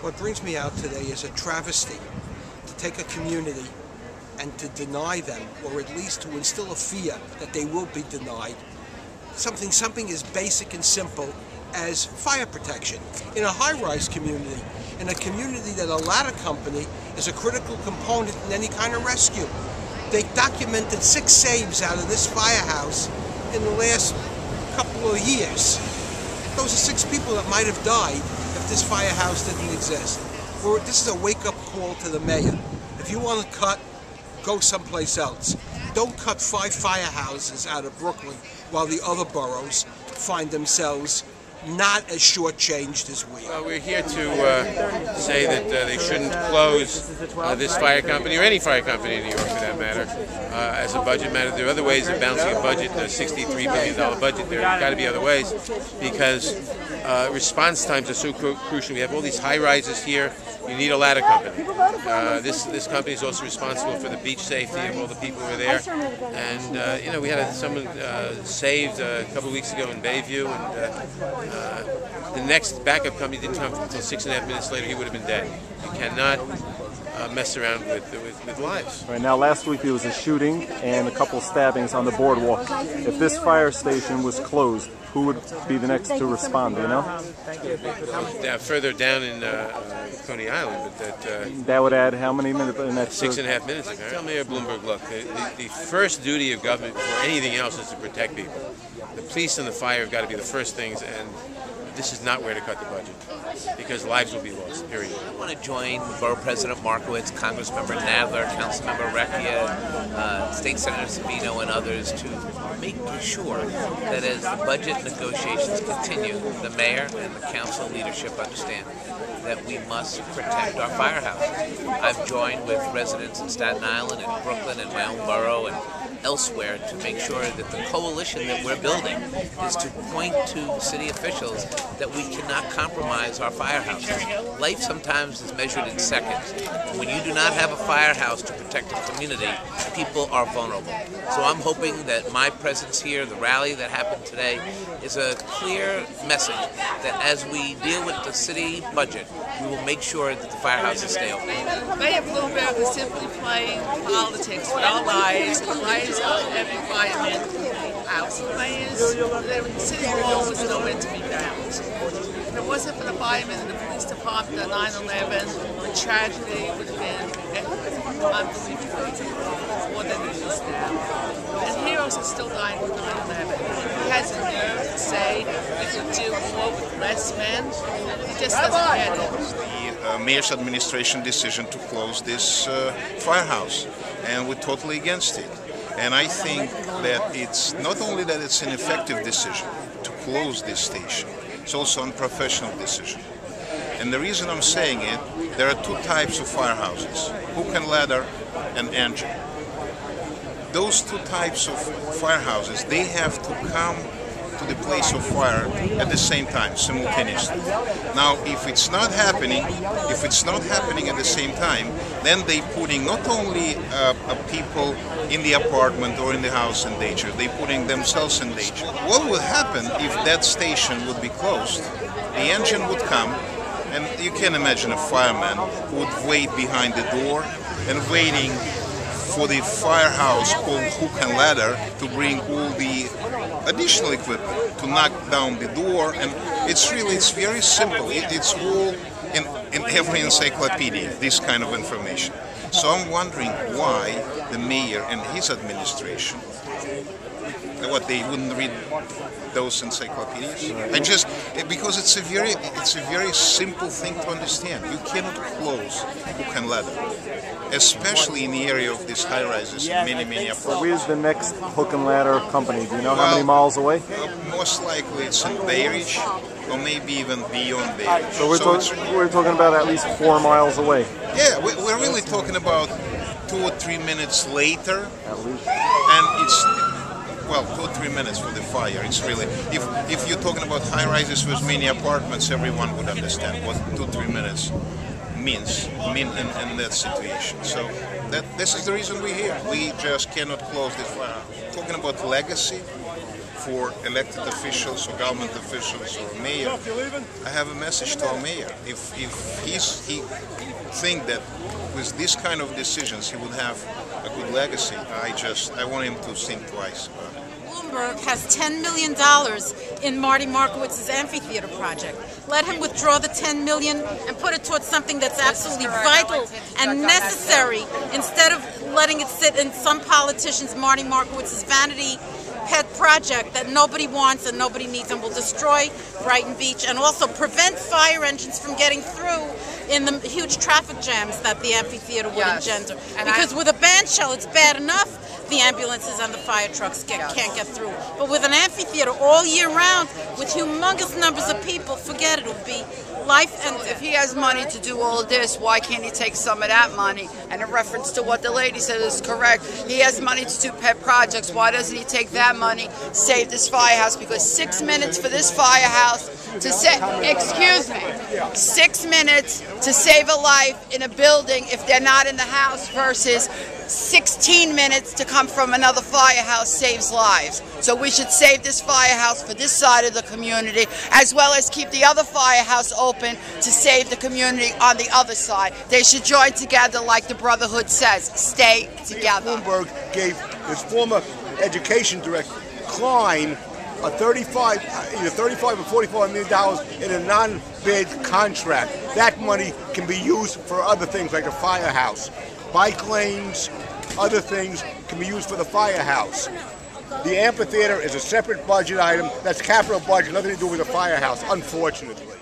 What brings me out today is a travesty to take a community and to deny them, or at least to instill a fear that they will be denied, something as basic and simple as fire protection. In a high-rise community, in a community that a ladder company is a critical component in any kind of rescue. They documented 6 saves out of this firehouse in the last couple of years. Those are 6 people that might have died if this firehouse didn't exist. This is a wake-up call to the mayor. If you want to cut, go someplace else. Don't cut 5 firehouses out of Brooklyn while the other boroughs find themselves not as shortchanged as we are. Well, we're here to say that they shouldn't close this fire company, or any fire company in New York for that matter, as a budget matter. There are other ways of balancing a budget, a $63 billion budget. There have got to be other ways, because response times are so crucial. We have all these high-rises here. You need a ladder company. This company is also responsible for the beach safety of all the people who are there. And, you know, we had someone saved a couple of weeks ago in Bayview, and the next backup company didn't come until 6.5 minutes later. He would have been dead. You cannot mess around with lives. Right, now, last week there was a shooting and a couple stabbings on the boardwalk. If this fire station was closed, who would be the next to respond, do you know? Further down in Coney Island, but that would add how many minutes? 6.5 minutes. Tell Mayor Bloomberg, look, the first duty of government before anything else is to protect people. The police and the fire have got to be the first things, and this is not where to cut the budget, because lives will be lost, period. I want to join Borough President Markowitz, Congressmember Nadler, Councilmember Recchia, State Senator Savino, and others to make sure that as the budget negotiations continue, the mayor and the council leadership understand that we must protect our firehouses. I've joined with residents in Staten Island and Brooklyn and my own borough and elsewhere to make sure that the coalition that we're building is to point to city officials that we cannot compromise our firehouses. Life sometimes is measured in seconds. When you do not have a firehouse to protect a community, people are vulnerable. So I'm hoping that my presence here, the rally that happened today, is a clear message that as we deal with the city budget, we will make sure that the firehouses stay open. Mayor Bloomberg is simply playing politics with our lives and the lives of every fireman house. The city hall was nowhere to be found. If it wasn't for the firemen and the police department at 9/11, the tragedy would have been unbelievable, more than it is now. And heroes are still dying with 9/11. He has a nerve to say we could do more with less men. He just doesn't get it. The mayor's administration decision to close this firehouse, and we're totally against it. And I think that it's not only that it's an effective decision to close this station, it's also an unprofessional decision. And the reason I'm saying it, there are 2 types of firehouses, hook and ladder and engine. Those 2 types of firehouses, they have to come to the place of fire at the same time, simultaneously. Now, if it's not happening at the same time, then they're putting not only people in the apartment or in the house in danger, they're putting themselves in danger. What would happen if that station would be closed? The engine would come, and you can imagine a fireman who would wait behind the door and waiting for the firehouse called hook and ladder to bring all the additional equipment to knock down the door. And it's very simple. It's all in every encyclopedia, this kind of information. So I'm wondering why the mayor and his administration, they wouldn't read those encyclopedias? Because it's a very simple thing to understand. You cannot close hook and ladder, especially in the area of these high-rises and many apartments. So where's the next hook and ladder company? Do you know how many miles away? Most likely it's in Bay Ridge, or maybe even beyond Bay Ridge. So we're talking about at least 4 miles away. Yeah, we're really talking about 2 or 3 minutes later. At least. And it's, well, 2 or 3 minutes for the fire. It's really, if you're talking about high-rises with many apartments, everyone would understand what 2 or 3 minutes means in that situation. So this is the reason we're here. We just cannot close this fire. Talking about legacy, for elected officials or government officials or mayor, I have a message to our mayor. If he think that with this kind of decisions he would have a good legacy, I want him to think twice about it. Bloomberg has $10 million in Marty Markowitz's amphitheater project. Let him withdraw the $10 million and put it towards something that's absolutely vital and necessary, instead of letting it sit in some politician's Marty Markowitz's vanity pet project that nobody wants and nobody needs and will destroy Brighton Beach and also prevent fire engines from getting through in the huge traffic jams that the amphitheater would engender. Because with a band shell, it's bad enough the ambulances and the fire trucks can't get through. But with an amphitheater all year round, with humongous numbers of people, forget it, it'll be life. And if he has money to do all of this, why can't he take some of that money? And in reference to what the lady said is correct. He has money to do pet projects. Why doesn't he take that money, save this firehouse? Because 6 minutes for this firehouse to save, 6 minutes to save a life in a building if they're not in the house versus 16 minutes to come from another firehouse saves lives. So we should save this firehouse for this side of the community, as well as keep the other firehouse open to save the community on the other side. They should join together like the Brotherhood says. Stay together. Bloomberg gave his former education director, Klein, a either $35 or $44 million in a non-bid contract. That money can be used for other things like a firehouse. Bike lanes, other things can be used for the firehouse. The amphitheater is a separate budget item. That's capital budget, nothing to do with the firehouse, unfortunately.